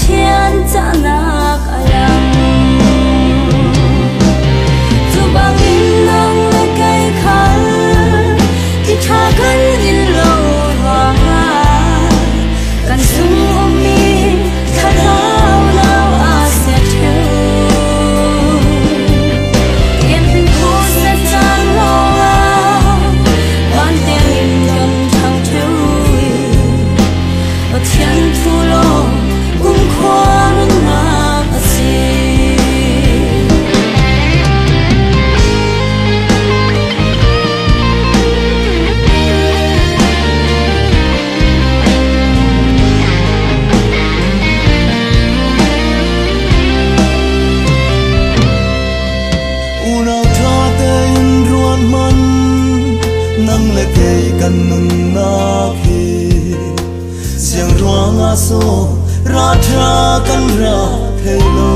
thiên cha na kalang tu bang in nang na kai khal ki tha kan in lo hoa kan sung mi tha lao lao a se thu yen pin ko se chan lo wan te in yon thang thu a thiên thu lo kum khwan na a si nang le kei kan nun na khi siang ruang a so ra tha kan ra thei lo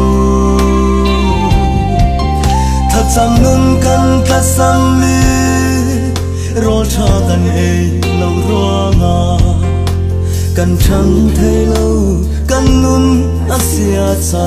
tha cham nun kan ta sam mi ro tha kan ei lo ruang a kan thang thei lo kan nun a sia cha